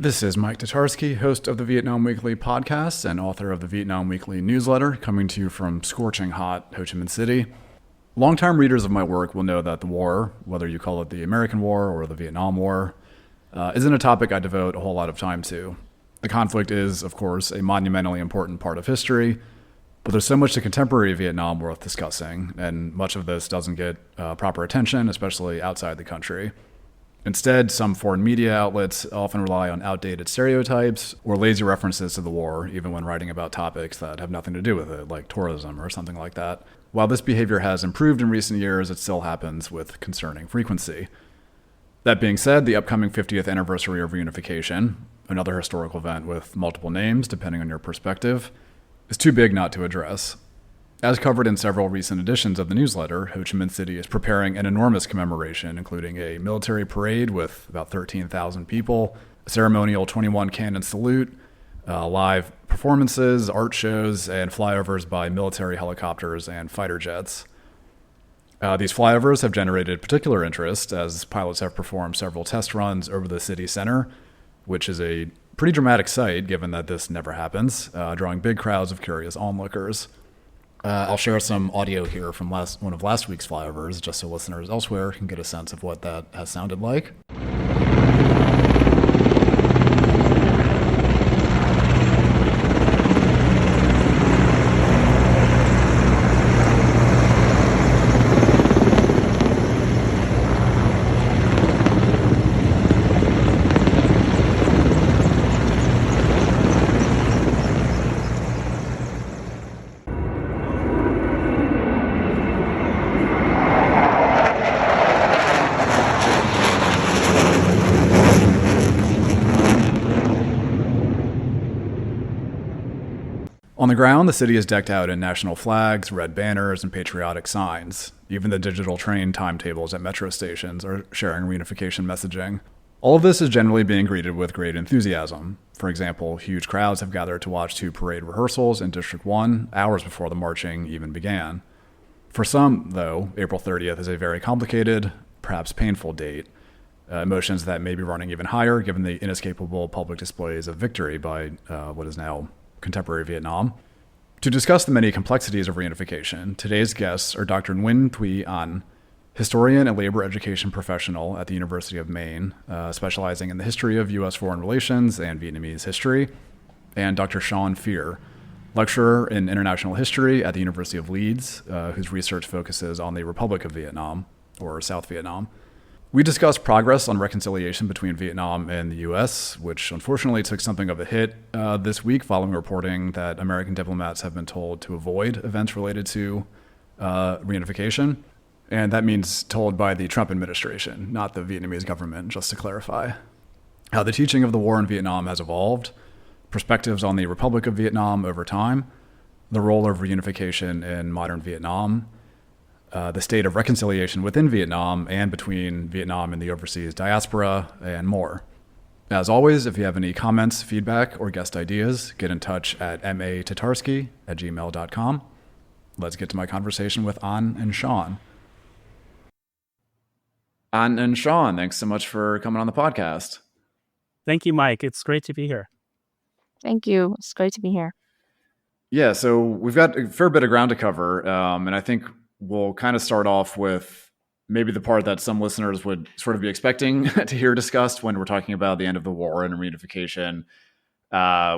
This is Mike Tatarsky, host of the Vietnam Weekly podcast and author of the Vietnam Weekly newsletter, coming to you from scorching hot Ho Chi Minh City. Longtime readers of my work will know that the war, whether you call it the American War or the Vietnam War, isn't a topic I devote a whole lot of time to. The conflict is, of course, a monumentally important part of history, but there's so much to contemporary Vietnam worth discussing, and much of this doesn't get proper attention, especially outside the country. Instead, some foreign media outlets often rely on outdated stereotypes or lazy references to the war, even when writing about topics that have nothing to do with it, like tourism or something like that. While this behavior has improved in recent years, it still happens with concerning frequency. That being said, the upcoming 50th anniversary of Reunification, another historical event with multiple names depending on your perspective, is too big not to address. As covered in several recent editions of the newsletter, Ho Chi Minh City is preparing an enormous commemoration, including a military parade with about 13,000 people, a ceremonial 21 cannon salute, live performances, art shows, and flyovers by military helicopters and fighter jets. These flyovers have generated particular interest as pilots have performed several test runs over the city center, which is a pretty dramatic sight given that this never happens, drawing big crowds of curious onlookers. I'll share some audio here from one of last week's flyovers, just so listeners elsewhere can get a sense of what that has sounded like. On the ground, the city is decked out in national flags, red banners, and patriotic signs. Even the digital train timetables at metro stations are sharing reunification messaging. All of this is generally being greeted with great enthusiasm. For example, huge crowds have gathered to watch two parade rehearsals in District 1 hours before the marching even began. For some, though, April 30th is a very complicated, perhaps painful date. Emotions that may be running even higher given the inescapable public displays of victory by what is now contemporary Vietnam. To discuss the many complexities of reunification, today's guests are Dr. Nguyễn Thùy An, historian and labor education professional at the University of Maine, specializing in the history of U.S. foreign relations and Vietnamese history, and Dr. Sean Fear, lecturer in international history at the University of Leeds, whose research focuses on the Republic of Vietnam, or South Vietnam. We discussed progress on reconciliation between Vietnam and the U.S., which unfortunately took something of a hit this week following reporting that American diplomats have been told to avoid events related to reunification. And that means told by the Trump administration, not the Vietnamese government, just to clarify. How the teaching of the war in Vietnam has evolved, perspectives on the Republic of Vietnam over time, the role of reunification in modern Vietnam, the state of reconciliation within Vietnam and between Vietnam and the overseas diaspora, and more. As always, if you have any comments, feedback, or guest ideas, get in touch at matatarsky@gmail.com. Let's get to my conversation with An and Sean. An and Sean, thanks so much for coming on the podcast. Thank you, Mike. It's great to be here. Thank you. It's great to be here. Yeah, so we've got a fair bit of ground to cover, and I think we'll kind of start off with maybe the part that some listeners would sort of be expecting to hear discussed when we're talking about the end of the war and reunification,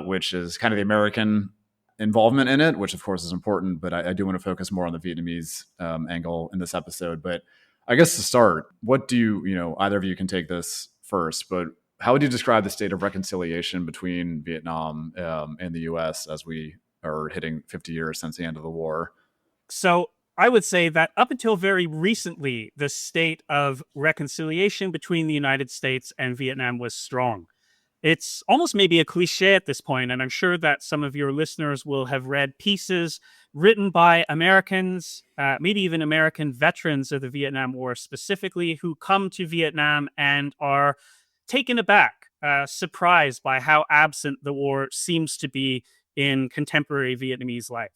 which is kind of the American involvement in it, which of course is important, but I do want to focus more on the Vietnamese angle in this episode. But I guess to start, what do you, either of you can take this first, but how would you describe the state of reconciliation between Vietnam and the U.S. as we are hitting 50 years since the end of the war? So I would say that up until very recently, the state of reconciliation between the United States and Vietnam was strong. It's almost maybe a cliche at this point, and I'm sure that some of your listeners will have read pieces written by Americans, maybe even American veterans of the Vietnam War specifically, who come to Vietnam and are taken aback, surprised by how absent the war seems to be in contemporary Vietnamese life.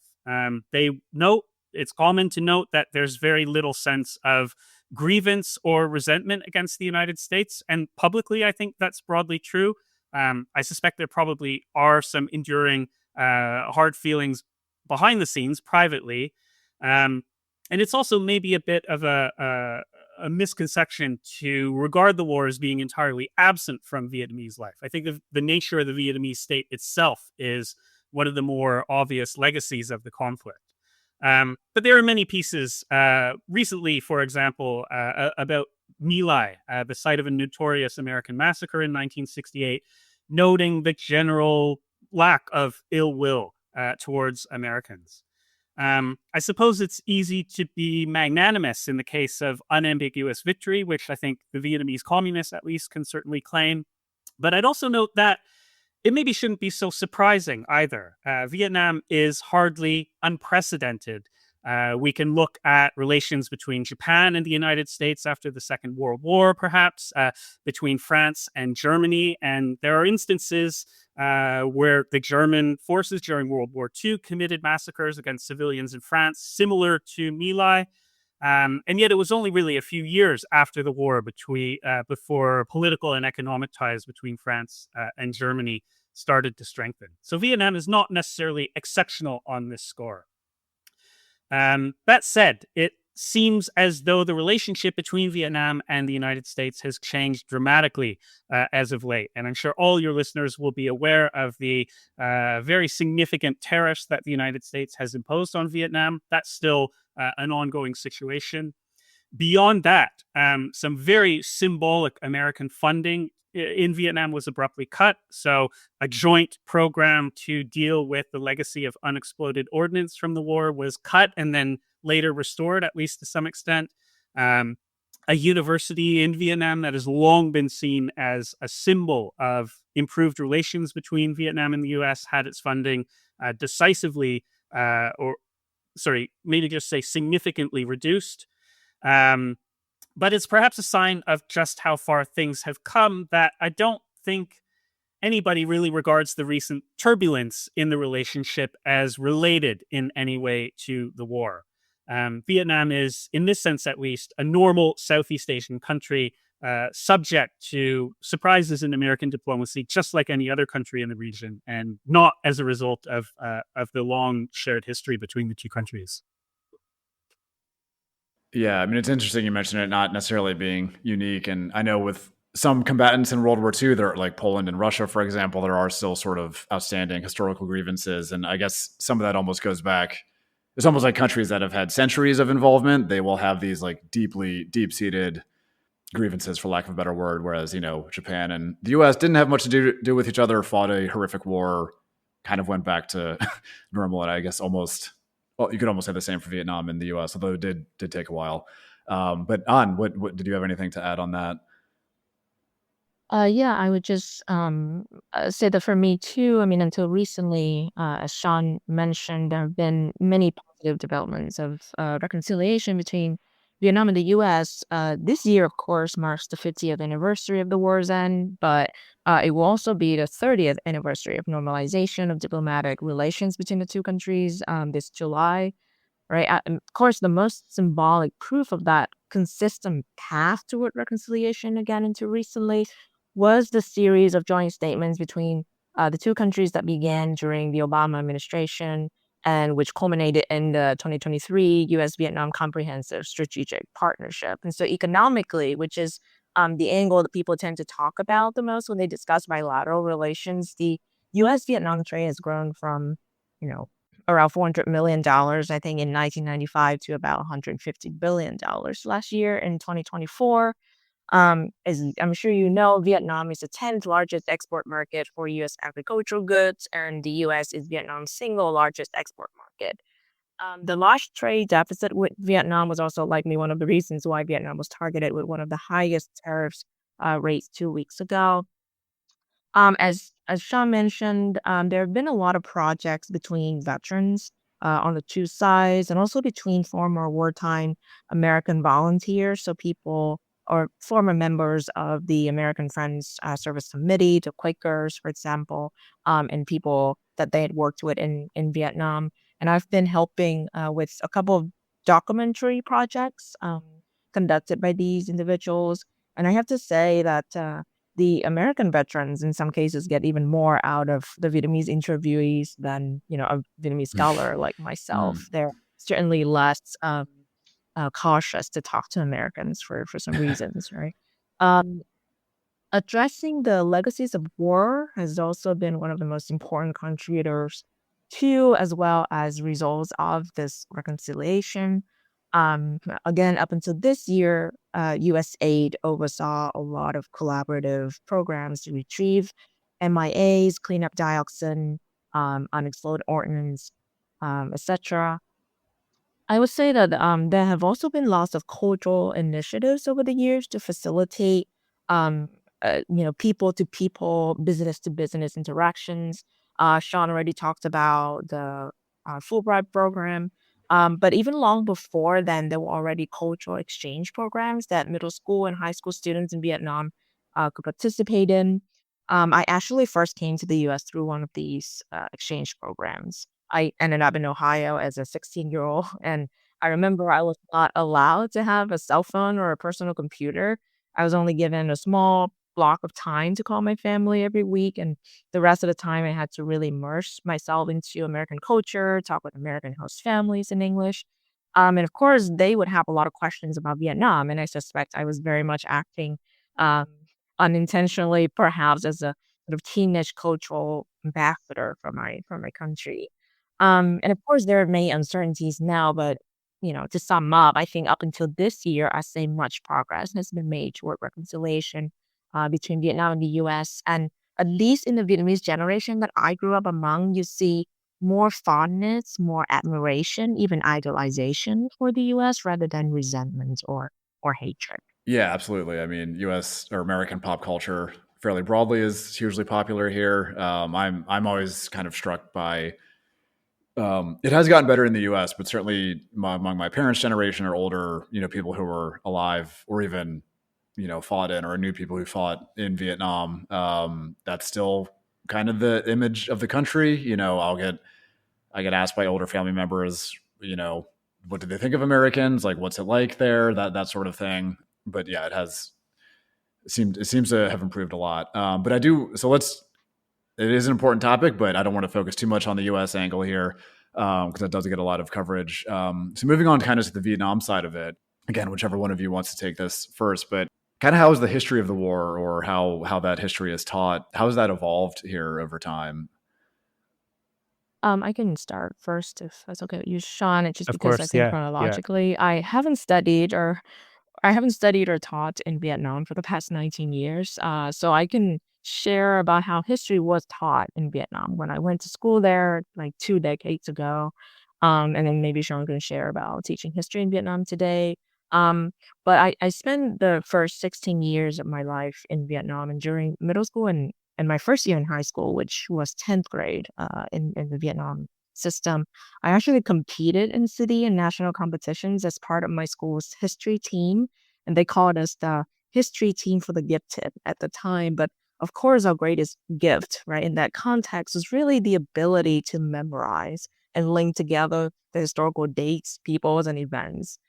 It's common to note that there's very little sense of grievance or resentment against the United States. And publicly, I think that's broadly true. I suspect there probably are some enduring hard feelings behind the scenes privately. And it's also maybe a bit of a misconception to regard the war as being entirely absent from Vietnamese life. I think the nature of the Vietnamese state itself is one of the more obvious legacies of the conflict. But there are many pieces recently, for example, about My Lai, the site of a notorious American massacre in 1968, noting the general lack of ill will towards Americans. I suppose it's easy to be magnanimous in the case of unambiguous victory, which I think the Vietnamese communists at least can certainly claim. But I'd also note that it maybe shouldn't be so surprising either. Vietnam is hardly unprecedented. We can look at relations between Japan and the United States after the Second World War, perhaps, between France and Germany. And there are instances where the German forces during World War II committed massacres against civilians in France, similar to My Lai. And yet it was only really a few years after the war before political and economic ties between France and Germany started to strengthen. So Vietnam is not necessarily exceptional on this score. That said, it seems as though the relationship between Vietnam and the United States has changed dramatically as of late. And I'm sure all your listeners will be aware of the very significant tariffs that the United States has imposed on Vietnam. That's still an ongoing situation. Beyond that, some very symbolic American funding in Vietnam was abruptly cut. So a joint program to deal with the legacy of unexploded ordnance from the war was cut and then later restored, at least to some extent. A university in Vietnam that has long been seen as a symbol of improved relations between Vietnam and the U.S. had its funding decisively, maybe just say significantly reduced. But it's perhaps a sign of just how far things have come that I don't think anybody really regards the recent turbulence in the relationship as related in any way to the war. Vietnam is, in this sense at least, a normal Southeast Asian country subject to surprises in American diplomacy, just like any other country in the region, and not as a result of the long shared history between the two countries. Yeah, I mean, it's interesting you mentioned it not necessarily being unique. And I know with some combatants in World War II, there like Poland and Russia, for example, there are still sort of outstanding historical grievances. And I guess some of that almost goes back. It's almost like countries that have had centuries of involvement. They will have these like deep-seated grievances, for lack of a better word. Whereas, Japan and the US didn't have much to do with each other, fought a horrific war, kind of went back to normal. And I guess well, you could almost say the same for Vietnam and the U.S., although it did take a while. But An, what did you have anything to add on that? Yeah, I would just say that for me too, I mean, until recently, as Sean mentioned, there have been many positive developments of reconciliation between Vietnam and the US. This year, of course, marks the 50th anniversary of the war's end, but it will also be the 30th anniversary of normalization of diplomatic relations between the two countries this July. Right. Of course, the most symbolic proof of that consistent path toward reconciliation again into recently was the series of joint statements between the two countries that began during the Obama administration and which culminated in the 2023 U.S.-Vietnam Comprehensive Strategic Partnership. And so economically, which is the angle that people tend to talk about the most when they discuss bilateral relations, the U.S.-Vietnam trade has grown from, around $400 million, I think, in 1995 to about $150 billion last year in 2024. As I'm sure you know, Vietnam is the 10th largest export market for U.S. agricultural goods, and the U.S. is Vietnam's single largest export market. The large trade deficit with Vietnam was also likely one of the reasons why Vietnam was targeted with one of the highest tariffs rates 2 weeks ago. As Sean mentioned, there have been a lot of projects between veterans on the two sides, and also between former wartime American volunteers, so people or former members of the American Friends Service Committee, the Quakers, for example, and people that they had worked with in Vietnam. And I've been helping with a couple of documentary projects conducted by these individuals. And I have to say that the American veterans in some cases get even more out of the Vietnamese interviewees than, a Vietnamese scholar like myself. Mm. They're certainly less cautious to talk to Americans for some reasons, right? Um, Addressing the legacies of war has also been one of the most important contributors to, as well as results of this reconciliation. Again, up until this year, U.S. aid oversaw a lot of collaborative programs to retrieve MIAs, clean up dioxin, unexploded ordnance, etc. I would say that there have also been lots of cultural initiatives over the years to facilitate, um, people to people, business to business interactions. Sean already talked about the Fulbright program, but even long before then, there were already cultural exchange programs that middle school and high school students in Vietnam could participate in. I actually first came to the U.S. through one of these exchange programs. I ended up in Ohio as a 16-year-old, and I remember I was not allowed to have a cell phone or a personal computer. I was only given a small block of time to call my family every week, and the rest of the time I had to really immerse myself into American culture, talk with American host families in English. And of course, they would have a lot of questions about Vietnam, and I suspect I was very much acting um, unintentionally, perhaps as a sort of teenage cultural ambassador for my country. And of course, there are many uncertainties now, but to sum up, I think up until this year, I say much progress has been made toward reconciliation between Vietnam and the U.S. And at least in the Vietnamese generation that I grew up among, you see more fondness, more admiration, even idolization for the U.S. rather than resentment or hatred. Yeah, absolutely. I mean, U.S. or American pop culture fairly broadly is hugely popular here. I'm always kind of struck by. It has gotten better in the U.S., but certainly among my parents' generation or older, people who were alive or even, fought in or knew people who fought in Vietnam. That's still kind of the image of the country. I get asked by older family members, what do they think of Americans? Like, what's it like there? That sort of thing. But yeah, it seems to have improved a lot. But I do. So it is an important topic, but I don't want to focus too much on the U.S. angle here because it does get a lot of coverage. So moving on kind of to the Vietnam side of it, again, whichever one of you wants to take this first, but kind of how is the history of the war or how that history is taught? How has that evolved here over time? I can start first if that's okay with you, Sean. It's just Of because I course, think yeah, yeah. chronologically, I haven't studied or taught in Vietnam for the past 19 years. So I can share about how history was taught in Vietnam when I went to school there like 2 decades ago. And then maybe Sean can share about teaching history in Vietnam today. Um, but I spent the first 16 years of my life in Vietnam and during middle school and my first year in high school, which was 10th grade in the Vietnam system. I actually competed in city and national competitions as part of my school's history team, and they called us the history team for the gifted at the time. But of course, our greatest gift, right, in that context was really the ability to memorize and link together the historical dates, peoples, and events.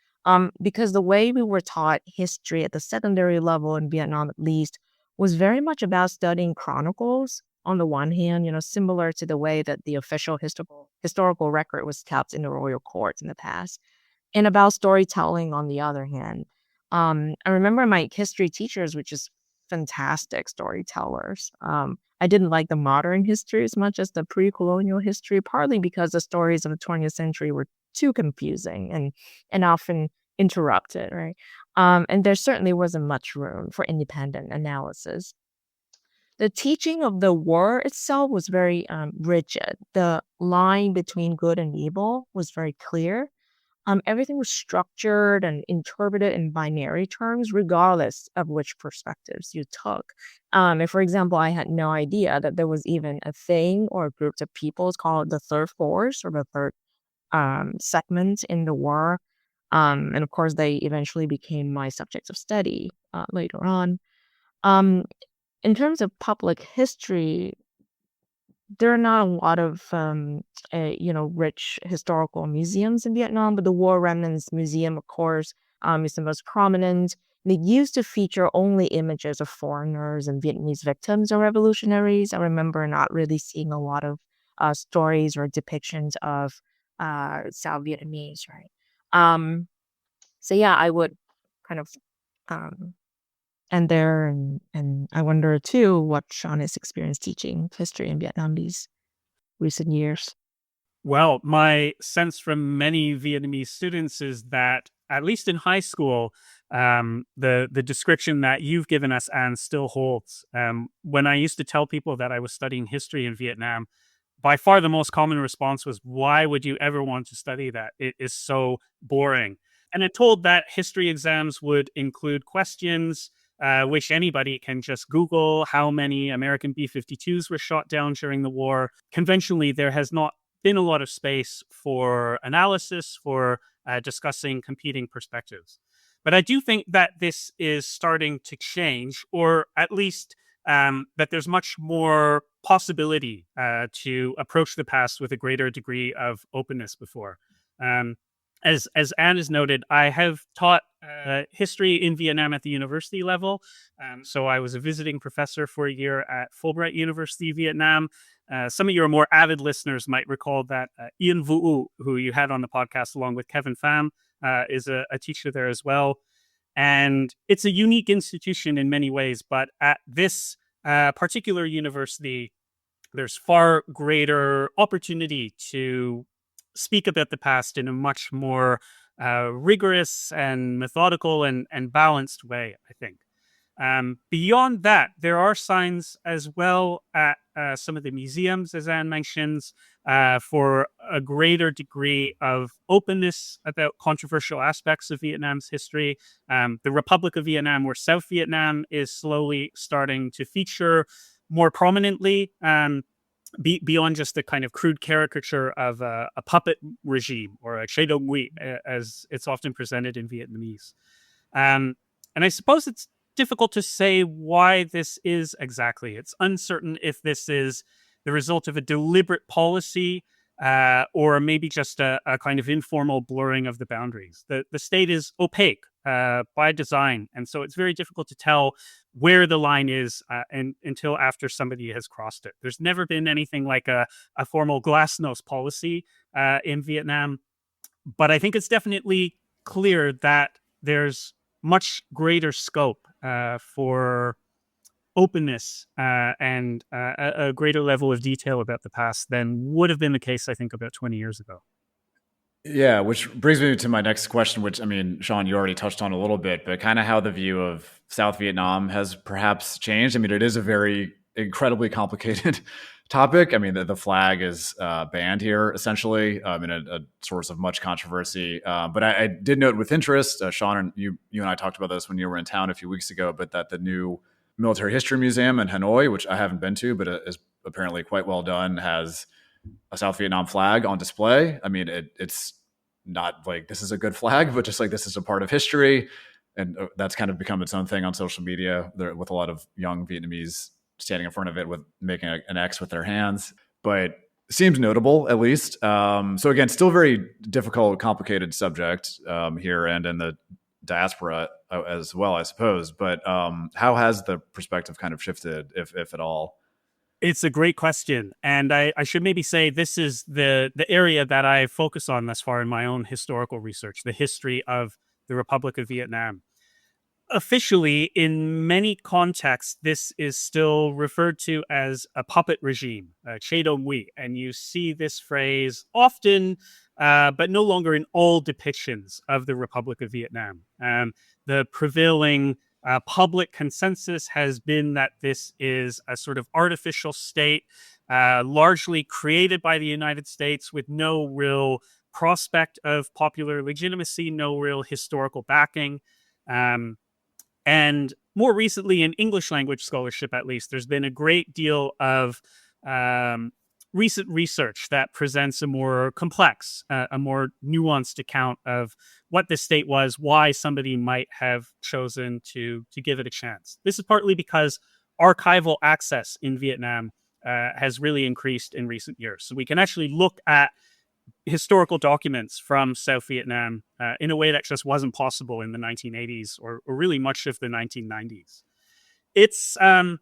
Because the way we were taught history at the secondary level in Vietnam, at least, was very much about studying chronicles on the one hand, similar to the way that the official historical record was kept in the royal courts in the past, and about storytelling on the other hand. I remember my history teachers were just fantastic storytellers. I didn't like the modern history as much as the pre-colonial history, partly because the stories of the 20th century were too confusing and often interrupted, right? And there certainly wasn't much room for independent analysis. The teaching of the war itself was very rigid. The line between good and evil was very clear. Everything was structured and interpreted in binary terms, regardless of which perspectives you took. If, for example, I had no idea that there was even a thing or a group of peoples called the third force or the third segment in the war. And of course, they eventually became my subjects of study later on. Um, in terms of public history, there are not a lot of rich historical museums in Vietnam, but the War Remnants Museum, of course, is the most prominent. they used to feature only images of foreigners and Vietnamese victims or revolutionaries. I remember not really seeing a lot of stories or depictions of South Vietnamese, right? So yeah, I would kind of um, end there, and I wonder too what Sean has experienced teaching history in Vietnam these recent years. Well, my sense from many Vietnamese students is that, at least in high school, the description that you've given us, Anne, still holds. When I used to tell people that I was studying history in Vietnam, by far the most common response was, "Why would you ever want to study that? It is so boring." And it told that history exams would include questions which anybody can just Google how many American B-52s were shot down during the war. Conventionally, there has not been a lot of space for analysis, for discussing competing perspectives. But I do think that this is starting to change, or at least that there's much more possibility to approach the past with a greater degree of openness before. Um, as Anne has noted, I have taught history in Vietnam at the university level. So I was a visiting professor for a year at Fulbright University, Vietnam. Some of your more avid listeners might recall that Ian Vu, who you had on the podcast along with Kevin Pham, is a teacher there as well. And it's a unique institution in many ways, but at this particular university, there's far greater opportunity to speak about the past in a much more rigorous and methodical and balanced way, I think. Beyond that, there are signs as well at some of the museums, as Anne mentions, for a greater degree of openness about controversial aspects of Vietnam's history. The Republic of Vietnam, or South Vietnam, is slowly starting to feature more prominently. Beyond just the kind of crude caricature of a puppet regime, or a chế độ ngụy, as it's often presented in Vietnamese. And I suppose it's difficult to say why this is exactly. It's uncertain if this is the result of a deliberate policy or maybe just a kind of informal blurring of the boundaries. The state is opaque by design, and so it's very difficult to tell where the line is until after somebody has crossed it. There's never been anything like a formal glasnost policy in Vietnam, but I think it's definitely clear that there's much greater scope for openness and a greater level of detail about the past than would have been the case, I think, about 20 years ago. Yeah, which brings me to my next question, which, I mean, Sean, you already touched on a little bit, but kind of how the view of South Vietnam has perhaps changed. I mean, it is a very incredibly complicated topic. I mean, the flag is banned here, essentially, in a source of much controversy. But I did note with interest, Sean, and you and I talked about this when you were in town a few weeks ago, but that the new Military History Museum in Hanoi, which I haven't been to, but is apparently quite well done, has a South Vietnam flag on display. I mean, it's not like this is a good flag, but just like this is a part of history. And that's kind of become its own thing on social media with a lot of young Vietnamese standing in front of it with making an X with their hands. But seems notable, at least. So again, still very difficult, complicated subject here and in the diaspora as well, I suppose. But how has the perspective kind of shifted, if at all? It's a great question. And I should maybe say this is the area that I focus on thus far in my own historical research, the history of the Republic of Vietnam. Officially, in many contexts, this is still referred to as a puppet regime, chế độ ngụy. And you see this phrase often, but no longer in all depictions of the Republic of Vietnam. The prevailing public consensus has been that this is a sort of artificial state, largely created by the United States with no real prospect of popular legitimacy, no real historical backing. And more recently, in English language scholarship, at least, there's been a great deal of recent research that presents a more complex, a more nuanced account of what this state was, why somebody might have chosen to give it a chance. This is partly because archival access in Vietnam has really increased in recent years. So we can actually look at historical documents from South Vietnam in a way that just wasn't possible in the 1980s or really much of the 1990s. It's an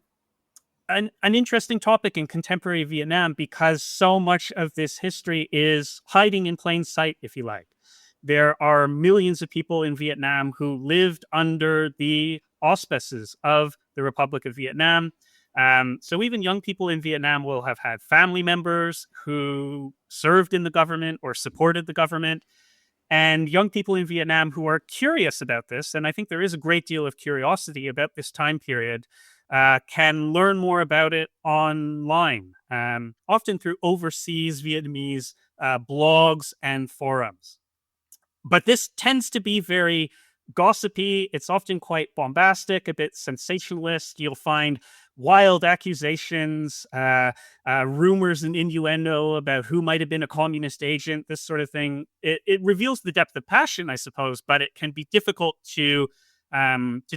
interesting topic in contemporary Vietnam because so much of this history is hiding in plain sight, if you like. There are millions of people in Vietnam who lived under the auspices of the Republic of Vietnam. So even young people in Vietnam will have had family members who served in the government or supported the government, and young people in Vietnam who are curious about this. And I think there is a great deal of curiosity about this time period, can learn more about it online, often through overseas Vietnamese blogs and forums. But this tends to be very gossipy. It's often quite bombastic, a bit sensationalist. You'll find wild accusations, rumors and innuendo about who might have been a communist agent, this sort of thing. It reveals the depth of passion, I suppose, but it can be difficult to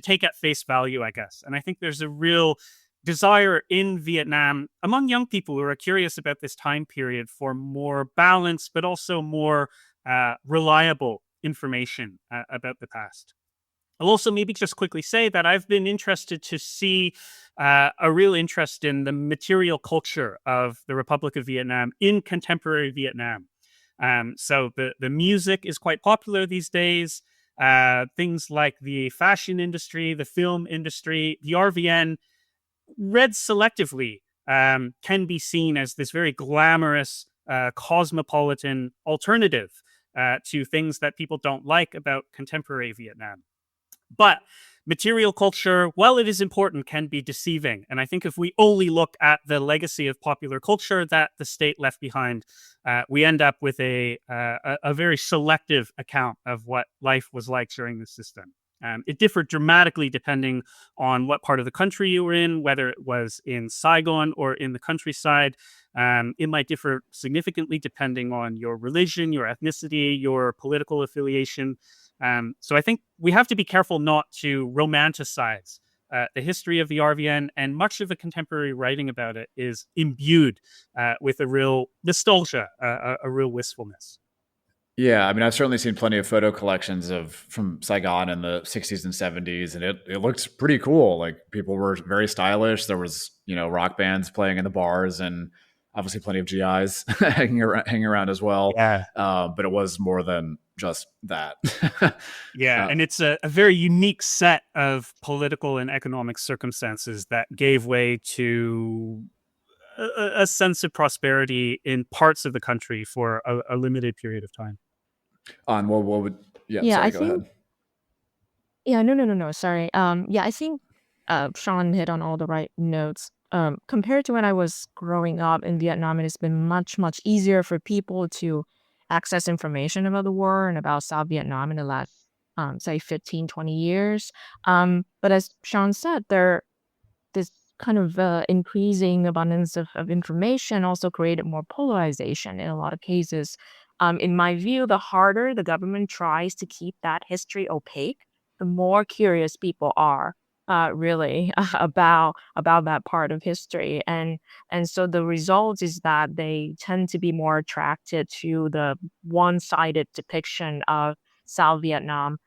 take at face value, I guess. And I think there's a real desire in Vietnam among young people who are curious about this time period for more balanced, but also more reliable information about the past. I'll also maybe just quickly say that I've been interested to see a real interest in the material culture of the Republic of Vietnam in contemporary Vietnam. So the music is quite popular these days. Things like the fashion industry, the film industry, the RVN, read selectively, can be seen as this very glamorous, cosmopolitan alternative to things that people don't like about contemporary Vietnam. But material culture, while it is important, can be deceiving. And I think if we only look at the legacy of popular culture that the state left behind, we end up with a very selective account of what life was like during the system. It differed dramatically depending on what part of the country you were in, whether it was in Saigon or in the countryside. It might differ significantly depending on your religion, your ethnicity, your political affiliation. So I think we have to be careful not to romanticize the history of the RVN, and much of the contemporary writing about it is imbued with a real nostalgia, a real wistfulness. Yeah, I mean, I've certainly seen plenty of photo collections from Saigon in the 60s and 70s, and it looked pretty cool. Like, people were very stylish. There was, rock bands playing in the bars, and obviously plenty of GIs hanging around as well. Yeah. But it was more than just that. Yeah, and it's a very unique set of political and economic circumstances that gave way to a sense of prosperity in parts of the country for a limited period of time. What would, yeah, Yeah, sorry, I go think. ahead. Yeah, no. Sorry. Yeah, I think Sean hit on all the right notes. Compared to when I was growing up in Vietnam, it has been much easier for people to access information about the war and about South Vietnam in the last, say, 15, 20 years. But as Sean said, this kind of increasing abundance of information also created more polarization in a lot of cases. In my view, the harder the government tries to keep that history opaque, the more curious people are really about that part of history, and so the result is that they tend to be more attracted to the one-sided depiction of South Vietnam.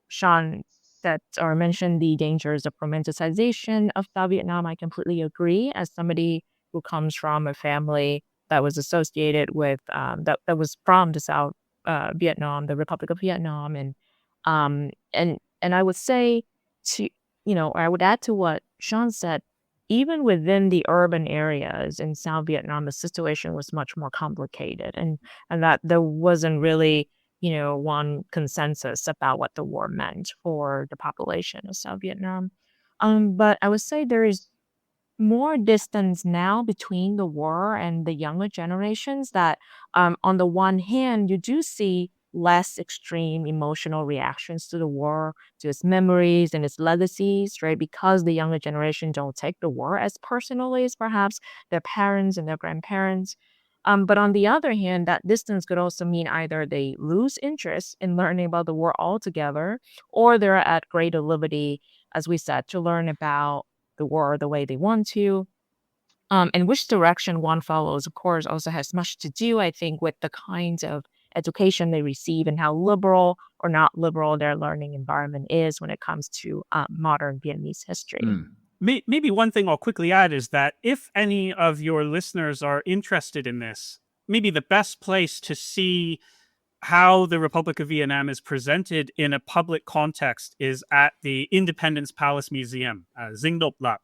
Sean said or mentioned the dangers of romanticization of South Vietnam. I completely agree. As somebody who comes from a family that was associated with that was from the South Vietnam, the Republic of Vietnam, and I would say to or I would add to what Sean said. Even within the urban areas in South Vietnam, the situation was much more complicated, and that there wasn't really one consensus about what the war meant for the population of South Vietnam. But I would say there is more distance now between the war and the younger generations that on the one hand you do see less extreme emotional reactions to the war, to its memories and its legacies, right? Because the younger generation don't take the war as personally as perhaps their parents and their grandparents. But on the other hand, that distance could also mean either they lose interest in learning about the war altogether, or they're at greater liberty, as we said, to learn about the war the way they want to. And which direction one follows, of course, also has much to do, I think, with the kinds of education they receive and how liberal or not liberal their learning environment is when it comes to modern Vietnamese history. Mm. Maybe one thing I'll quickly add is that if any of your listeners are interested in this, maybe the best place to see how the Republic of Vietnam is presented in a public context is at the Independence Palace Museum, Dinh Độc Lập.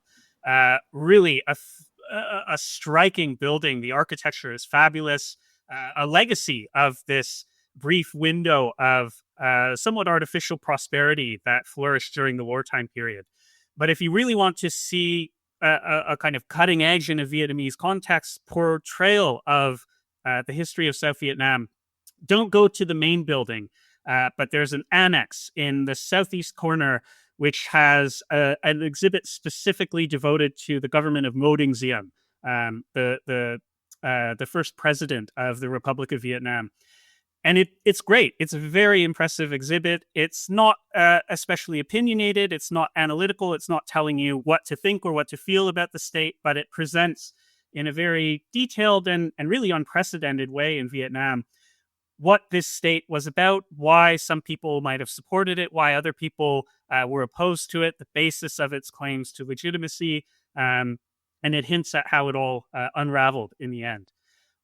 Really a striking building. The architecture is fabulous. A legacy of this brief window of somewhat artificial prosperity that flourished during the wartime period. But if you really want to see a kind of cutting edge in a Vietnamese context portrayal of the history of South Vietnam, don't go to the main building, but there's an annex in the southeast corner which has an exhibit specifically devoted to the government of Ngo Dinh Diem, the first president of the Republic of Vietnam. And it's great. It's a very impressive exhibit. It's not especially opinionated. It's not analytical. It's not telling you what to think or what to feel about the state, but it presents in a very detailed and really unprecedented way in Vietnam what this state was about, why some people might have supported it, why other people were opposed to it, the basis of its claims to legitimacy, and it hints at how it all unraveled in the end.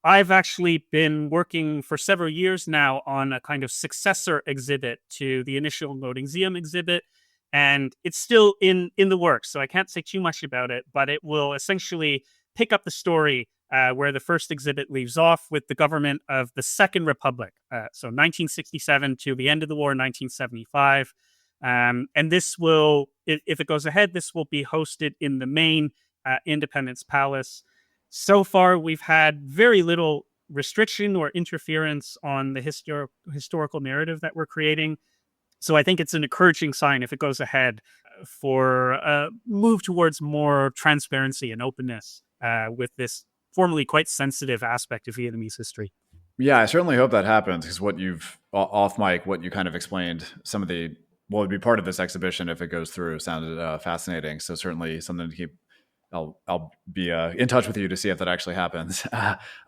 I've actually been working for several years now on a kind of successor exhibit to the initial Ngo Dinh Diem exhibit, and it's still in the works, so I can't say too much about it, but it will essentially pick up the story where the first exhibit leaves off with the government of the Second Republic, so 1967 to the end of the war, 1975. And this will, if it goes ahead, this will be hosted in the main Independence Palace. So far, we've had very little restriction or interference on the historical narrative that we're creating. So I think it's an encouraging sign if it goes ahead for a move towards more transparency and openness with this formerly quite sensitive aspect of Vietnamese history. Yeah, I certainly hope that happens because what you've off mic, what you kind of explained, some of the what would be part of this exhibition if it goes through sounded fascinating. So certainly something to keep. I'll be in touch with you to see if that actually happens.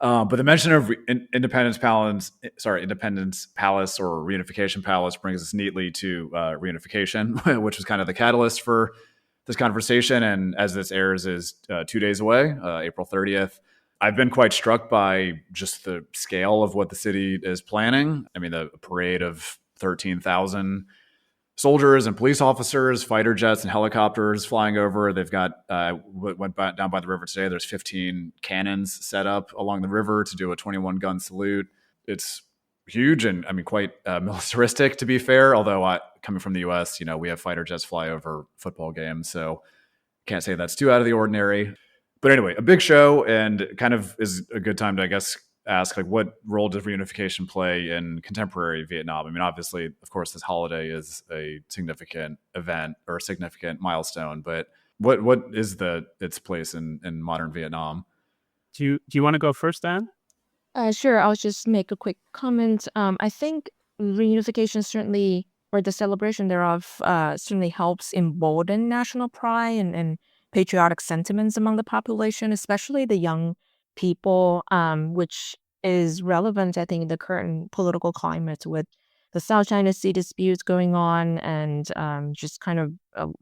But the mention of Independence Palace or Reunification Palace brings us neatly to reunification, which was kind of the catalyst for this conversation. And as this airs is 2 days away, April 30th. I've been quite struck by just the scale of what the city is planning. I mean, the parade of 13,000 soldiers and police officers, fighter jets and helicopters flying over. They've got, went down by the river today. There's 15 cannons set up along the river to do a 21 gun salute. It's huge and I mean, quite militaristic to be fair. Although coming from the US, we have fighter jets fly over football games. So can't say that's too out of the ordinary. But anyway, a big show and kind of is a good time to, I guess, ask like what role does reunification play in contemporary Vietnam? I mean, obviously, of course, this holiday is a significant event or a significant milestone, but what is its place in modern Vietnam? Do you want to go first, Dan? Sure, I'll just make a quick comment. I think reunification certainly, or the celebration thereof, certainly helps embolden national pride and patriotic sentiments among the population, especially the young people, which is relevant, I think, in the current political climate with the South China Sea disputes going on, and just kind of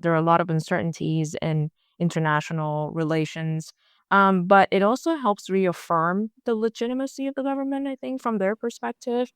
there are a lot of uncertainties in international relations. But it also helps reaffirm the legitimacy of the government, I think, from their perspective.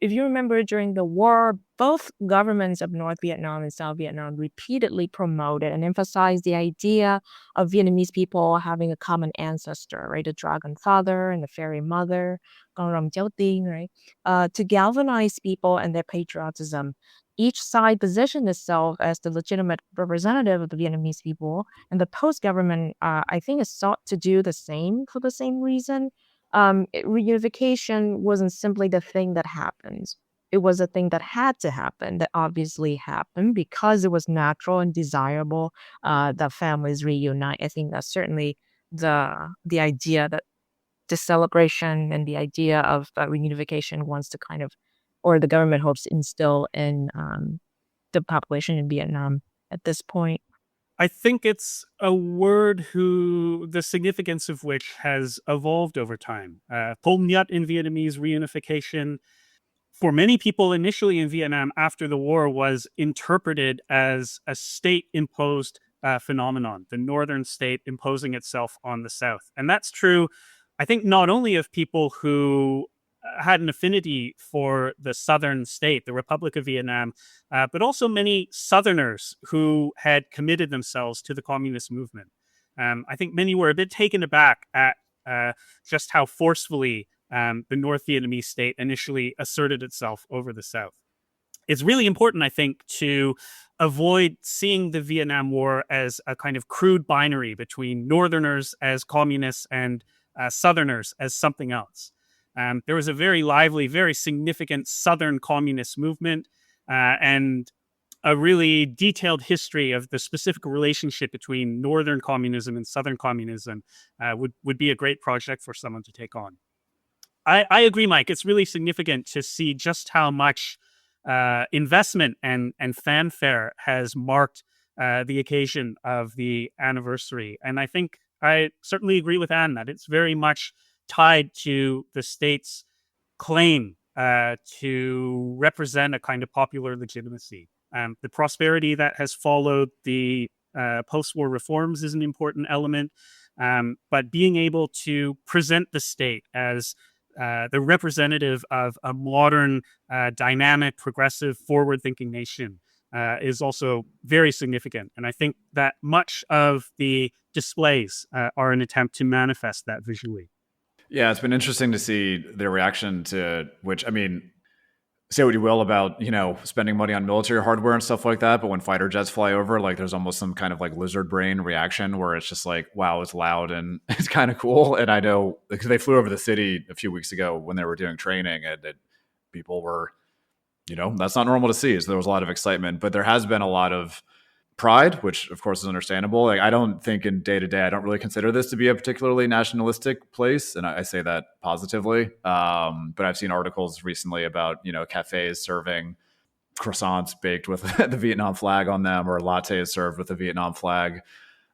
If you remember during the war, both governments of North Vietnam and South Vietnam repeatedly promoted and emphasized the idea of Vietnamese people having a common ancestor, right? The Dragon Father and the Fairy Mother, Con Rồng Cháu Tiên, right? To galvanize people and their patriotism. Each side positioned itself as the legitimate representative of the Vietnamese people, and the post government, I think, is sought to do the same for the same reason. Reunification wasn't simply the thing that happened. It was a thing that had to happen, that obviously happened because it was natural and desirable that families reunite. I think that's certainly the idea that the celebration and the idea of reunification wants to kind of, or the government hopes to instill in the population in Vietnam at this point. I think it's a word the significance of which has evolved over time. Phom Nhut in Vietnamese, reunification. For many people initially in Vietnam after the war was interpreted as a state-imposed phenomenon, the northern state imposing itself on the south. And that's true, I think, not only of people who had an affinity for the southern state, the Republic of Vietnam, but also many Southerners who had committed themselves to the communist movement. I think many were a bit taken aback at just how forcefully the North Vietnamese state initially asserted itself over the South. It's really important, I think, to avoid seeing the Vietnam War as a kind of crude binary between Northerners as communists and Southerners as something else. There was a very lively, very significant Southern communist movement and a really detailed history of the specific relationship between Northern communism and Southern communism would be a great project for someone to take on. I agree, Mike. It's really significant to see just how much investment and fanfare has marked the occasion of the anniversary. And I think I certainly agree with Anne that it's very much tied to the state's claim to represent a kind of popular legitimacy. The prosperity that has followed the post-war reforms is an important element, but being able to present the state as the representative of a modern, dynamic, progressive, forward-thinking nation is also very significant. And I think that much of the displays are an attempt to manifest that visually. Yeah, it's been interesting to see their reaction to which, I mean, say what you will about, spending money on military hardware and stuff like that. But when fighter jets fly over, like there's almost some kind of like lizard brain reaction where it's just like, wow, it's loud and it's kind of cool. And I know because they flew over the city a few weeks ago when they were doing training and people were, that's not normal to see. So there was a lot of excitement, but there has been a lot of pride, which of course is understandable. Like I don't think in day to day, I don't really consider this to be a particularly nationalistic place. And I say that positively. But I've seen articles recently about, cafes serving croissants baked with the Vietnam flag on them or lattes served with the Vietnam flag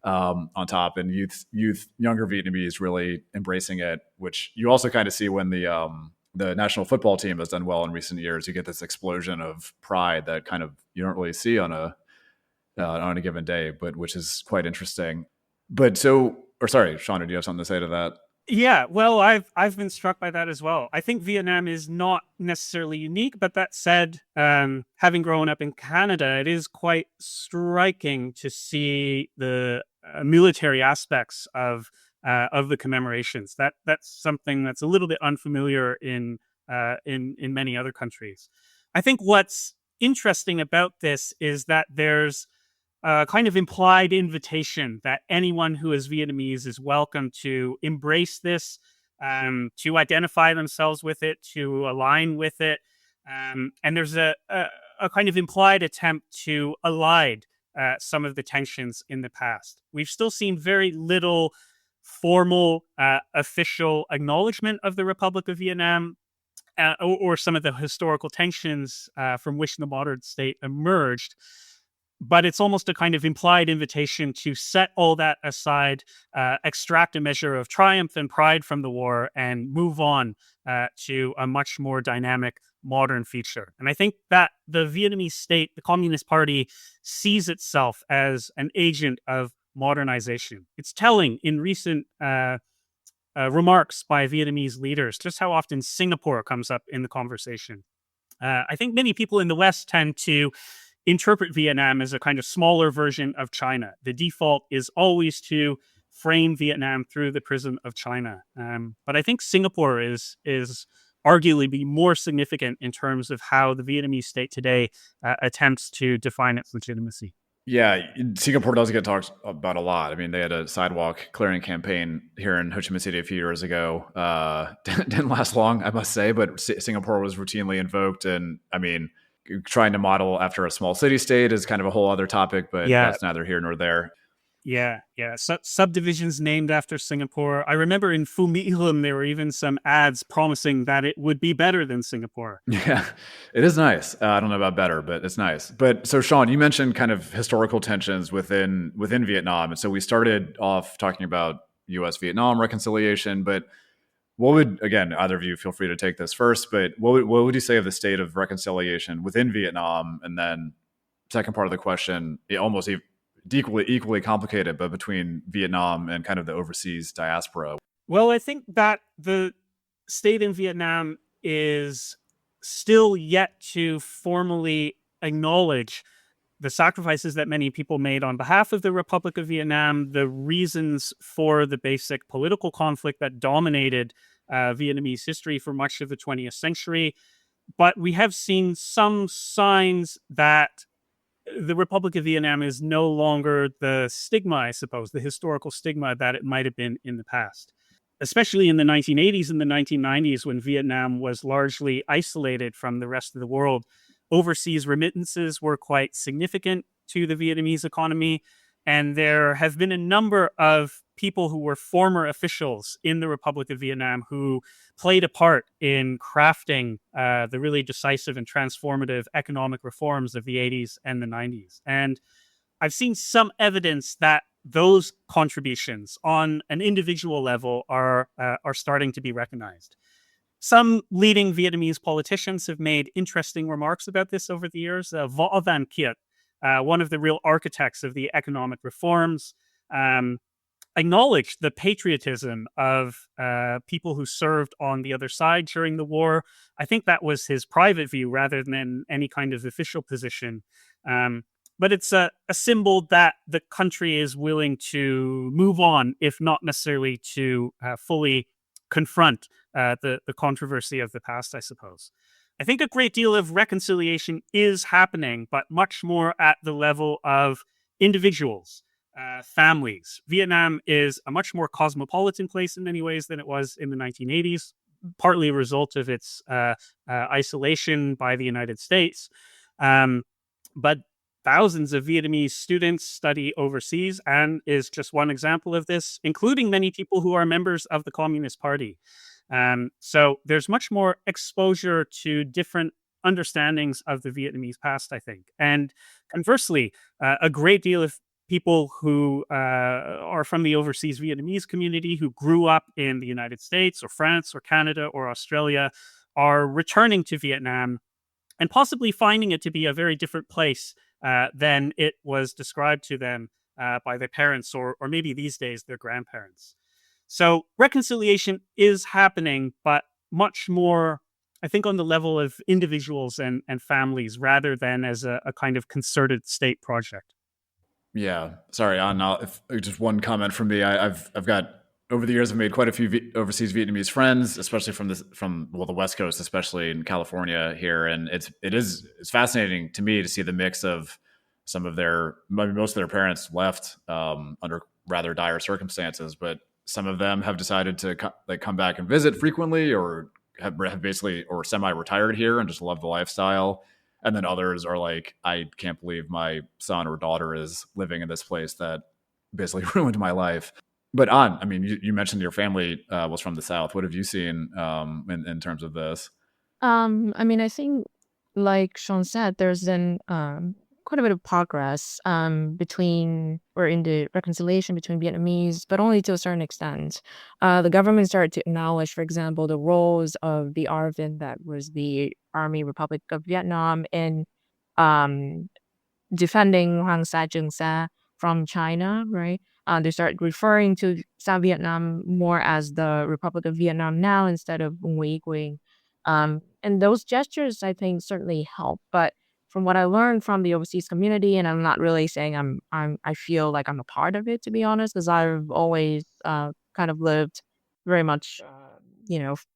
on top, and younger Vietnamese really embracing it, which you also kind of see when the national football team has done well in recent years. You get this explosion of pride that kind of you don't really see on a given day, but which is quite interesting. But sorry, Shauna, do you have something to say to that? Yeah, well, I've been struck by that as well. I think Vietnam is not necessarily unique, but that said, having grown up in Canada, it is quite striking to see the military aspects of the commemorations. That's something that's a little bit unfamiliar in many other countries. I think what's interesting about this is that there's a kind of implied invitation that anyone who is Vietnamese is welcome to embrace this, to identify themselves with it, to align with it. And there's a kind of implied attempt to allide some of the tensions in the past. We've still seen very little formal official acknowledgement of the Republic of Vietnam or some of the historical tensions from which the modern state emerged. But it's almost a kind of implied invitation to set all that aside, extract a measure of triumph and pride from the war, and move on to a much more dynamic modern future. And I think that the Vietnamese state, the Communist Party, sees itself as an agent of modernization. It's telling in recent remarks by Vietnamese leaders just how often Singapore comes up in the conversation. I think many people in the West tend to interpret Vietnam as a kind of smaller version of China. The default is always to frame Vietnam through the prism of China. But I think Singapore is arguably be more significant in terms of how the Vietnamese state today attempts to define its legitimacy. Yeah, Singapore does get talked about a lot. I mean, they had a sidewalk clearing campaign here in Ho Chi Minh City a few years ago. Didn't last long, I must say, but Singapore was routinely invoked. And I mean, trying to model after a small city state is kind of a whole other topic, but that's neither here nor there. Yeah, yeah. Subdivisions named after Singapore. I remember in Phu My Lam, there were even some ads promising that it would be better than Singapore. Yeah, it is nice. I don't know about better, but it's nice. But so, Sean, you mentioned kind of historical tensions within Vietnam, and so we started off talking about U.S. Vietnam reconciliation. But what would, again, either of you feel free to take this first, but what would you say of the state of reconciliation within Vietnam? And then second part of the question, almost equally complicated, but between Vietnam and kind of the overseas diaspora. Well, I think that the state in Vietnam is still yet to formally acknowledge the sacrifices that many people made on behalf of the Republic of Vietnam, the reasons for the basic political conflict that dominated Vietnamese history for much of the 20th century. But we have seen some signs that the Republic of Vietnam is no longer the stigma, I suppose, the historical stigma that it might have been in the past. Especially in the 1980s and the 1990s, when Vietnam was largely isolated from the rest of the world, overseas remittances were quite significant to the Vietnamese economy. And there have been a number of people who were former officials in the Republic of Vietnam who played a part in crafting the really decisive and transformative economic reforms of the 80s and the 90s. And I've seen some evidence that those contributions on an individual level are starting to be recognized. Some leading Vietnamese politicians have made interesting remarks about this over the years. Vo Van Kiet, one of the real architects of the economic reforms, acknowledged the patriotism of people who served on the other side during the war. I think that was his private view rather than any kind of official position. But it's a symbol that the country is willing to move on, if not necessarily to fully confront the controversy of the past, I suppose. I think a great deal of reconciliation is happening, but much more at the level of individuals, families. Vietnam is a much more cosmopolitan place in many ways than it was in the 1980s, partly a result of its isolation by the United States. But thousands of Vietnamese students study overseas and is just one example of this, including many people who are members of the Communist Party. So there's much more exposure to different understandings of the Vietnamese past, I think. And conversely, a great deal of people who are from the overseas Vietnamese community who grew up in the United States or France or Canada or Australia are returning to Vietnam and possibly finding it to be a very different place than it was described to them by their parents or maybe these days their grandparents. So reconciliation is happening, but much more, I think, on the level of individuals and families rather than as a kind of concerted state project. Yeah, sorry, if just one comment from me. I've got over the years I've made quite a few overseas Vietnamese friends, especially from the West Coast, especially in California here, and it's fascinating to me to see the mix of some of most of their parents left under rather dire circumstances, but some of them have decided to come back and visit frequently, or have basically or semi-retired here and just love the lifestyle. And then others are like, I can't believe my son or daughter is living in this place that basically ruined my life. But I mean, you mentioned your family was from the South. What have you seen in terms of this? I mean, I think, like Sean said, there's been quite a bit of progress between or in the reconciliation between Vietnamese, but only to a certain extent. The government started to acknowledge, for example, the roles of the ARVN, that was the Army Republic of Vietnam, in um, defending Hoàng Sa Trường Sa from China, right? They start referring to South Vietnam more as the Republic of Vietnam now instead of Nguyen Quỳnh. And those gestures, I think, certainly help. But from what I learned from the overseas community, and I'm not really saying I feel like I'm a part of it, to be honest, because I've always kind of lived very much,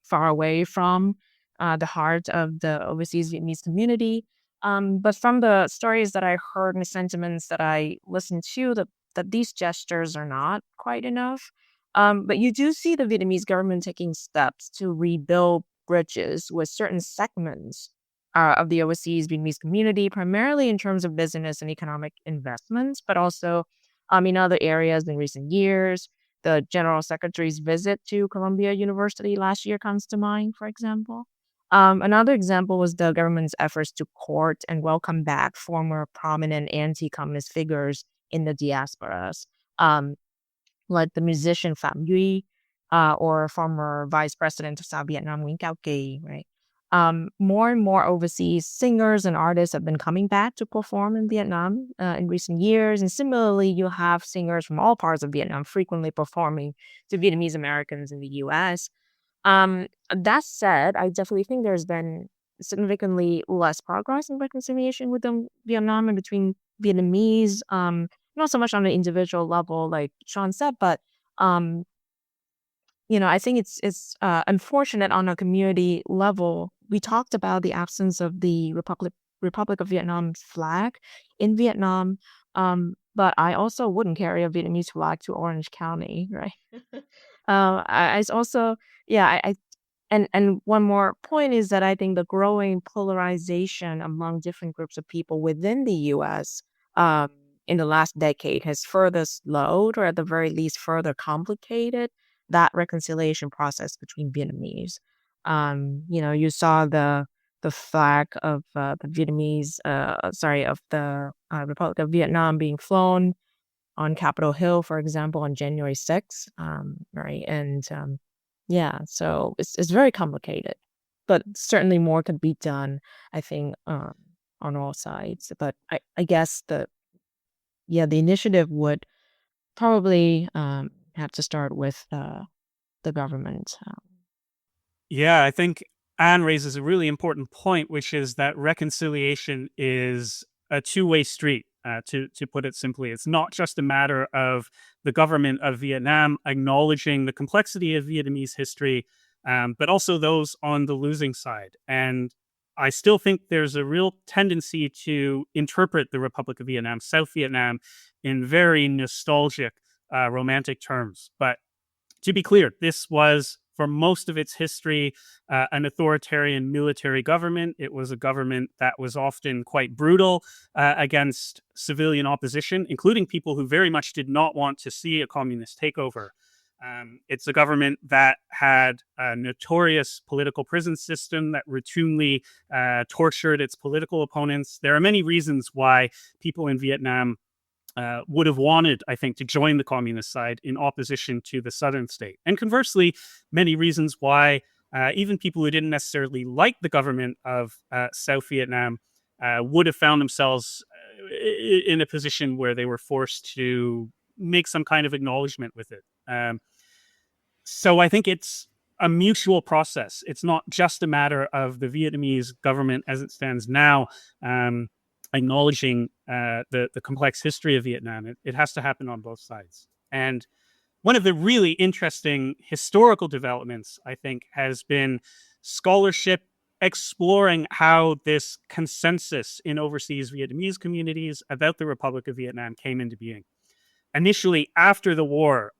far away from the heart of the overseas Vietnamese community. But from the stories that I heard and the sentiments that I listened to, that these gestures are not quite enough. But you do see the Vietnamese government taking steps to rebuild bridges with certain segments of the overseas Vietnamese community, primarily in terms of business and economic investments, but also In other areas in recent years, the General Secretary's visit to Columbia University last year comes to mind, for example. Another example was the government's efforts to court and welcome back former prominent anti-communist figures in the diasporas, um, like the musician Phạm Duy, or former vice president of South Vietnam Nguyễn Cao Kỳ, right? More and more overseas singers and artists have been coming back to perform in Vietnam in recent years. And similarly, you have singers from all parts of Vietnam frequently performing to Vietnamese Americans in the US. That said, I definitely think there's been significantly less progress in reconciliation within Vietnam and between Vietnamese, not so much on an individual level, like Sean said, but um, I think it's unfortunate on a community level. We talked about the absence of the Republic of Vietnam flag in Vietnam, but I also wouldn't carry a Vietnamese flag to Orange County, right? I also, yeah, and one more point is that I think the growing polarization among different groups of people within the U.S. Um, in the last decade has further slowed, or at the very least, further complicated that reconciliation process between Vietnamese. You saw the flag of the Vietnamese, of the Republic of Vietnam being flown on Capitol Hill, for example, on January 6th, right? And yeah, so it's very complicated, but certainly more could be done, I think, on all sides. But I guess the initiative would probably have to start with the government. Yeah, I think Anne raises a really important point, which is that reconciliation is a two-way street. To put it simply, it's not just a matter of the government of Vietnam acknowledging the complexity of Vietnamese history, but also those on the losing side. And I still think there's a real tendency to interpret the Republic of Vietnam, South Vietnam, in very nostalgic, romantic terms. But to be clear, this was, for most of its history, an authoritarian military government. It was a government that was often quite brutal against civilian opposition, including people who very much did not want to see a communist takeover. It's a government that had a notorious political prison system that routinely tortured its political opponents. There are many reasons why people in Vietnam would have wanted, I think, to join the communist side in opposition to the southern state. And conversely, many reasons why even people who didn't necessarily like the government of South Vietnam would have found themselves in a position where they were forced to make some kind of acknowledgement with it. So I think it's a mutual process. It's not just a matter of the Vietnamese government as it stands now acknowledging the complex history of Vietnam. It has to happen on both sides. And one of the really interesting historical developments, I think, has been scholarship exploring how this consensus in overseas Vietnamese communities about the Republic of Vietnam came into being. Initially, after the war,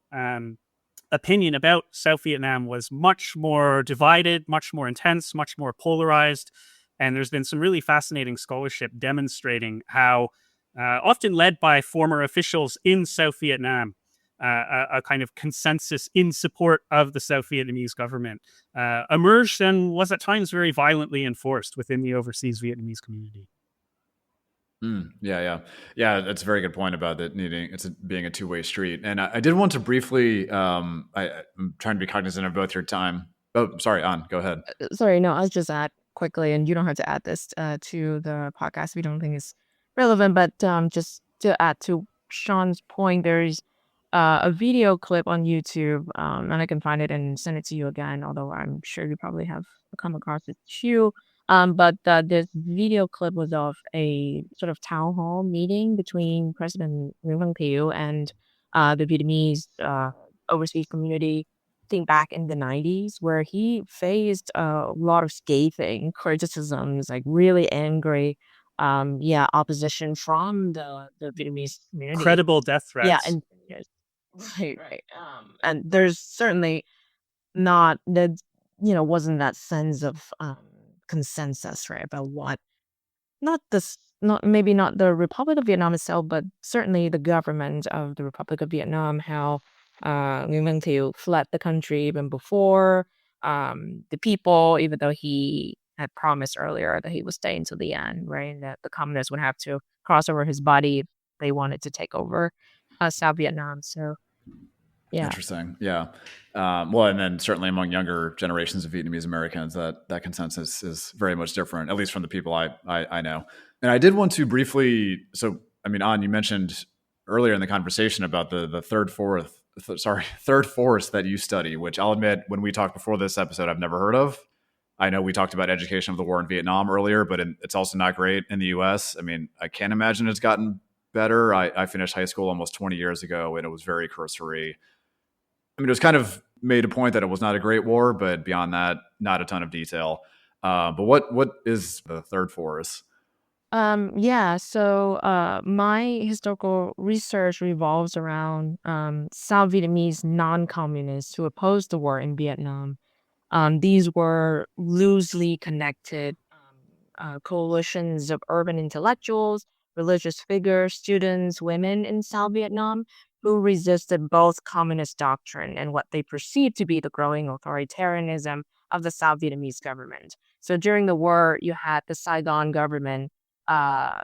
opinion about South Vietnam was much more divided, much more intense, much more polarized. And there's been some really fascinating scholarship demonstrating how, often led by former officials in South Vietnam, a kind of consensus in support of the South Vietnamese government emerged and was at times very violently enforced within the overseas Vietnamese community. Yeah. That's a very good point about it being a two-way street. And I did want to briefly, I'm trying to be cognizant of both your time. Oh, sorry, An, go ahead. Sorry, no, I'll just add quickly, and you don't have to add this to the podcast if you don't think it's relevant, but just to add to Sean's point, there's a video clip on YouTube, and I can find it and send it to you again, although I'm sure you probably have come across it too. But this video clip was of a sort of town hall meeting between President Nguyễn Thùy An and the Vietnamese overseas community, I think back in the 90s, where he faced a lot of scathing criticisms, like really angry, opposition from the Vietnamese community. Credible death threats. Yeah, and yes, right. And there's certainly not that, wasn't that sense of consensus, right, about what, not this not maybe not the Republic of Vietnam itself, but certainly the government of the Republic of Vietnam, how Nguyễn Văn Thiệu fled the country even before. The people, even though he had promised earlier that he would stay until the end, right? And that the communists would have to cross over his body if they wanted to take over South Vietnam. So, yeah. Interesting. Yeah. Well, and then certainly among younger generations of Vietnamese Americans, that consensus is very much different, at least from the people I know. And I did want to briefly. So, I mean, An, you mentioned earlier in the conversation about the third force that you study, which I'll admit, when we talked before this episode, I've never heard of. I know we talked about education of the war in Vietnam earlier, but it's also not great in the U.S. I mean, I can't imagine it's gotten better. I finished high school almost 20 years ago, and it was very cursory. I mean, it was kind of made a point that it was not a great war, but beyond that, not a ton of detail. But what is the third force? Yeah, so my historical research revolves around South Vietnamese non-communists who opposed the war in Vietnam. These were loosely connected coalitions of urban intellectuals, religious figures, students, women in South Vietnam who resisted both communist doctrine and what they perceived to be the growing authoritarianism of the South Vietnamese government. So during the war, you had the Saigon government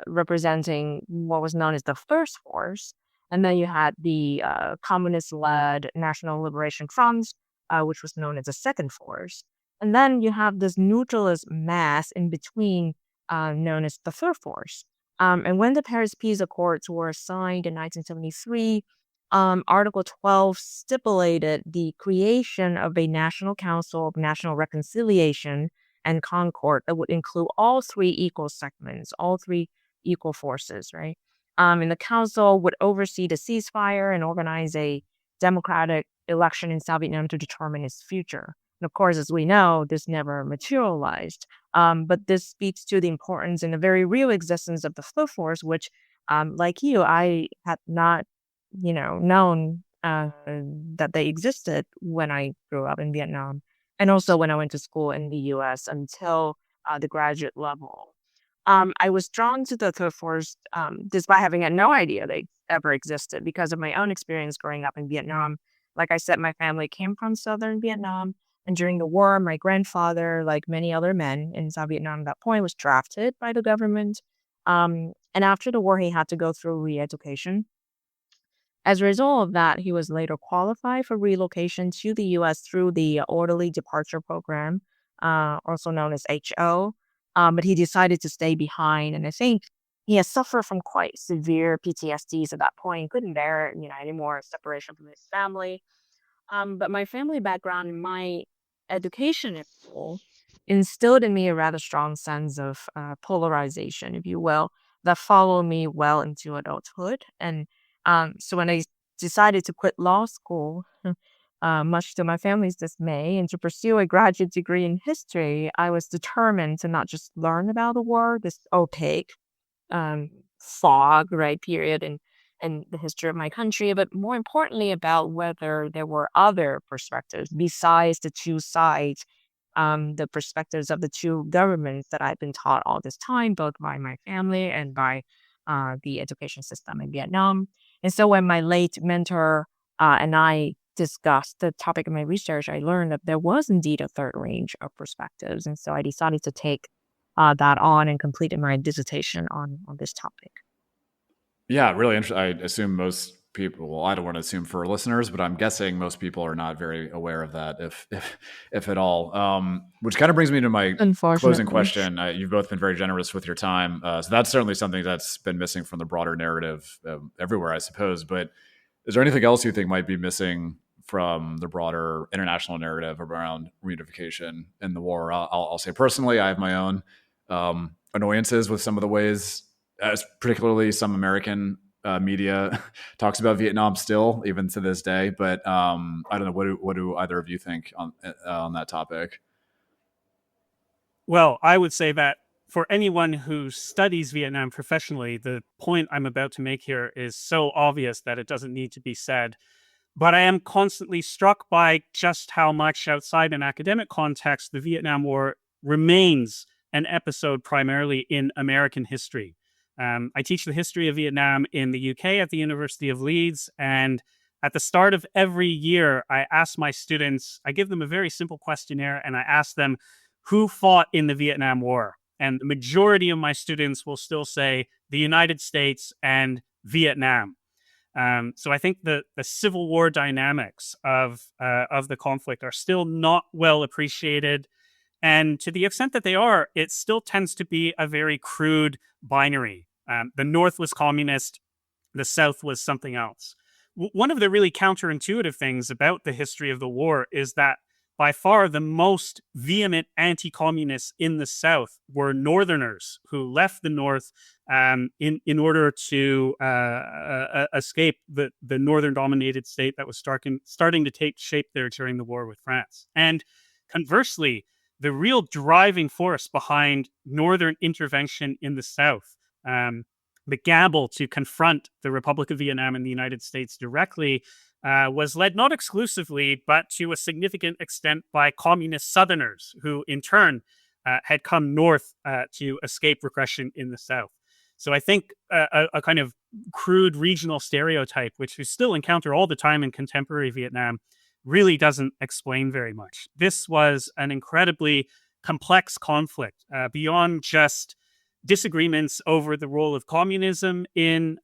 representing what was known as the First Force, and then you had the communist-led National Liberation Front, which was known as the Second Force. And then you have this neutralist mass in between, known as the Third Force. And when the Paris Peace Accords were signed in 1973, Article 12 stipulated the creation of a National Council of National Reconciliation and Concord that would include all three equal segments, all three equal forces, right? And the council would oversee the ceasefire and organize a democratic election in South Vietnam to determine its future. And of course, as we know, this never materialized. But this speaks to the importance and the very real existence of the Fifth Force, which, like you, I had not, known that they existed when I grew up in Vietnam, and also when I went to school in the U.S. until the graduate level. I was drawn to the Third Force despite having had no idea they ever existed because of my own experience growing up in Vietnam. Like I said, my family came from southern Vietnam. And during the war, my grandfather, like many other men in South Vietnam at that point, was drafted by the government. And after the war, he had to go through re-education. As a result of that, he was later qualified for relocation to the U.S. through the Orderly Departure Program, also known as HO. But he decided to stay behind. And I think he has suffered from quite severe PTSDs at that point. He couldn't bear it, anymore, separation from his family. But my family background and my education at school instilled in me a rather strong sense of polarization, if you will, that followed me well into adulthood. And so when I decided to quit law school, much to my family's dismay, and to pursue a graduate degree in history, I was determined to not just learn about the war, this opaque fog, right, period, and the history of my country, but more importantly about whether there were other perspectives besides the two sides, the perspectives of the two governments that I've been taught all this time, both by my family and by the education system in Vietnam. And so when my late mentor and I discussed the topic of my research, I learned that there was indeed a third range of perspectives. And so I decided to take that on and completed my dissertation on this topic. Yeah, really interesting. I assume most people, well, I don't want to assume for listeners, but I'm guessing most people are not very aware of that, if at all. Which kind of brings me to my closing question. You've both been very generous with your time. So that's certainly something that's been missing from the broader narrative everywhere, I suppose. But is there anything else you think might be missing from the broader international narrative around reunification in the war? I'll say personally, I have my own annoyances with some of the ways, as particularly some American media talks about Vietnam still, even to this day. But I don't know. What do either of you think on that topic? Well, I would say that for anyone who studies Vietnam professionally, the point I'm about to make here is so obvious that it doesn't need to be said. But I am constantly struck by just how much outside an academic context the Vietnam War remains an episode primarily in American history. I teach the history of Vietnam in the UK at the University of Leeds. And at the start of every year, I ask my students, I give them a very simple questionnaire, and I ask them who fought in the Vietnam War. And the majority of my students will still say the United States and Vietnam. So I think the Civil War dynamics of the conflict are still not well appreciated. And to the extent that they are, it still tends to be a very crude binary. The North was communist, the South was something else. One of the really counterintuitive things about the history of the war is that by far the most vehement anti-communists in the South were Northerners who left the North in order to escape the Northern-dominated state that was starting to take shape there during the war with France. And conversely, the real driving force behind Northern intervention in the South, the gamble to confront the Republic of Vietnam and the United States directly, was led not exclusively, but to a significant extent by communist Southerners who, in turn, had come north to escape repression in the South. So I think a kind of crude regional stereotype, which we still encounter all the time in contemporary Vietnam, really doesn't explain very much. This was an incredibly complex conflict beyond just disagreements over the role of communism in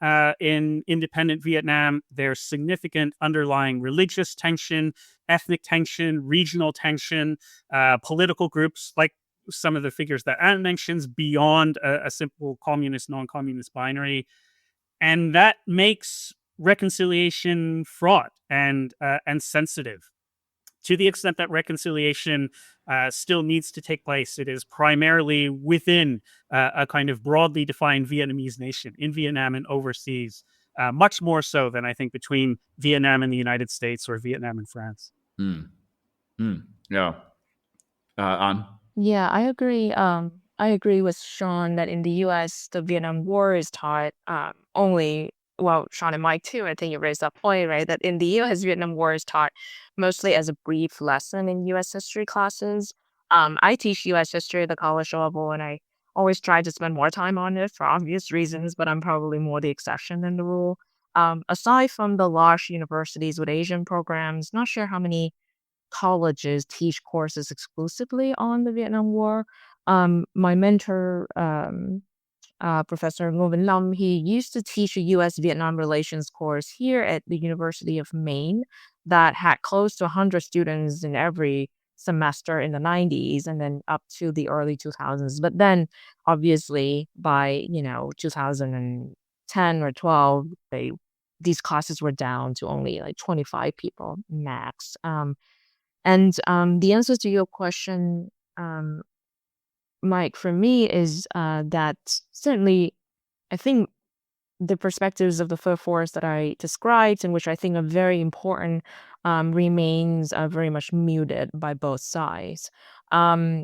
independent Vietnam. There's significant underlying religious tension, ethnic tension, regional tension, political groups like some of the figures that Anne mentions beyond a simple communist, non-communist binary. And that makes reconciliation fraught and sensitive. To the extent that reconciliation still needs to take place, it is primarily within a kind of broadly defined Vietnamese nation in Vietnam and overseas, much more so than I think between Vietnam and the United States or Vietnam and France. Yeah. An? Yeah, I agree. I agree with Sean that in the U.S. the Vietnam War is taught only. Well, Sean and Mike too. I think you raised that point, right? That in the U.S. Vietnam War is taught mostly as a brief lesson in U.S. history classes. I teach U.S. history at the college level, and I always try to spend more time on it for obvious reasons. But I'm probably more the exception than the rule. Aside from the large universities with Asian programs, not sure how many colleges teach courses exclusively on the Vietnam War. My mentor, Professor Ngô Vĩnh Long, he used to teach a U.S. Vietnam relations course here at the University of Maine that had close to 100 students in every semester in the 90s and then up to the early 2000s. But then, obviously, by 2010 or 12, these classes were down to only like 25 people max. And the answer to your question, Mike, for me is that certainly I think the perspectives of the third force that I described, and which I think are very important, remains very much muted by both sides. The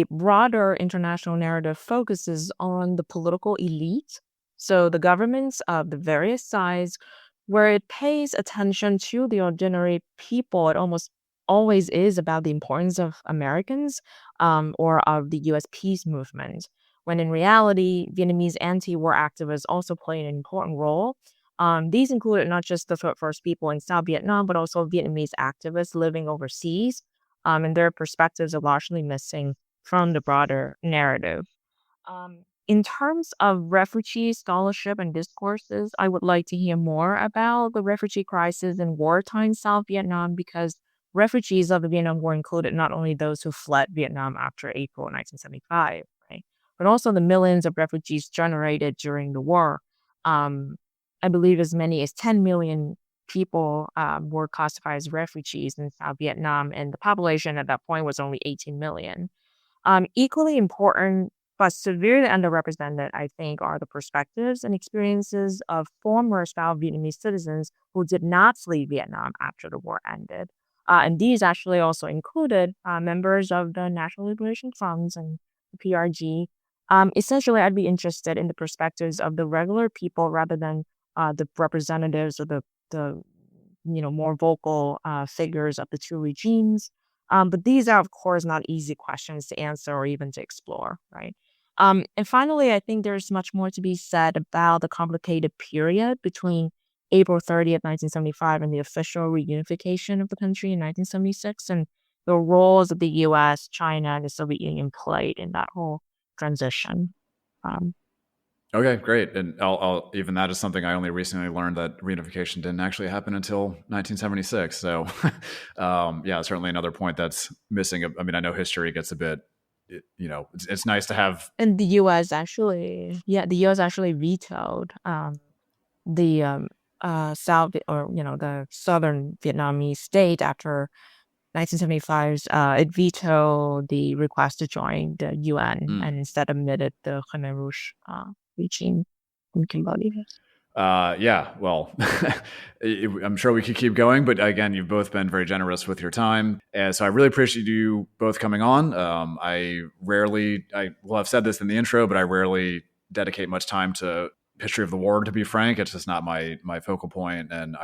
broader international narrative focuses on the political elite, so the governments of the various sides, where it pays attention to the ordinary people. It almost always is about the importance of Americans or of the U.S. peace movement, when in reality, Vietnamese anti-war activists also play an important role. These included not just the first people in South Vietnam, but also Vietnamese activists living overseas, and their perspectives are largely missing from the broader narrative. In terms of refugee scholarship and discourses, I would like to hear more about the refugee crisis in wartime South Vietnam, because refugees of the Vietnam War included not only those who fled Vietnam after April 1975, right, but also the millions of refugees generated during the war. I believe as many as 10 million people were classified as refugees in South Vietnam, and the population at that point was only 18 million. Equally important, but severely underrepresented, I think, are the perspectives and experiences of former South Vietnamese citizens who did not flee Vietnam after the war ended. And these actually also included members of the National Liberation Fronts and the PRG. Essentially, I'd be interested in the perspectives of the regular people rather than the representatives or the more vocal figures of the two regimes. But these are, of course, not easy questions to answer or even to explore, right? And finally, I think there's much more to be said about the complicated period between April 30th, 1975, and the official reunification of the country in 1976, and the roles of the U.S., China, and the Soviet Union played in that whole transition. Okay, great. And I'll even that is something I only recently learned, that reunification didn't actually happen until 1976. So, yeah, certainly another point that's missing. I mean, I know history gets a bit, it's nice to have. And the U.S. actually vetoed the South, or the southern Vietnamese state after 1975's. It vetoed the request to join the UN and instead admitted the Khmer Rouge regime in Cambodia. Yeah, well, I'm sure we could keep going, but again, you've both been very generous with your time. And so I really appreciate you both coming on. I will have said this in the intro, but I rarely dedicate much time to history of the war, to be frank. It's just not my focal point. And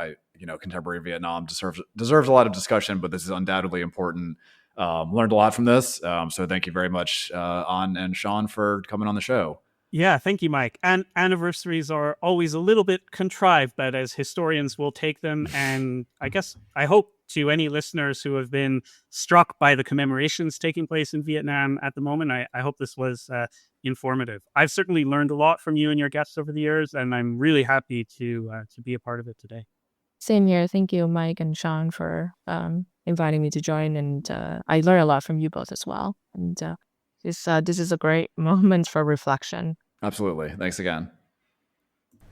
contemporary Vietnam deserves a lot of discussion, but this is undoubtedly important. Learned a lot from this. So thank you very much, An and Sean, for coming on the show. Yeah, thank you, Mike. And anniversaries are always a little bit contrived, but as historians, we'll take them. And I hope to any listeners who have been struck by the commemorations taking place in Vietnam at the moment, I hope this was informative. I've certainly learned a lot from you and your guests over the years, and I'm really happy to be a part of it today. Same here. Thank you, Mike and Sean, for inviting me to join. And I learned a lot from you both as well. And this is a great moment for reflection. Absolutely. Thanks again.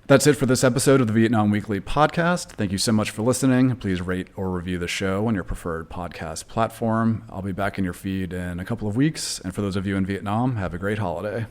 That's it for this episode of the Vietnam Weekly podcast. Thank you so much for listening. Please rate or review the show on your preferred podcast platform. I'll be back in your feed in a couple of weeks. And for those of you in Vietnam, have a great holiday.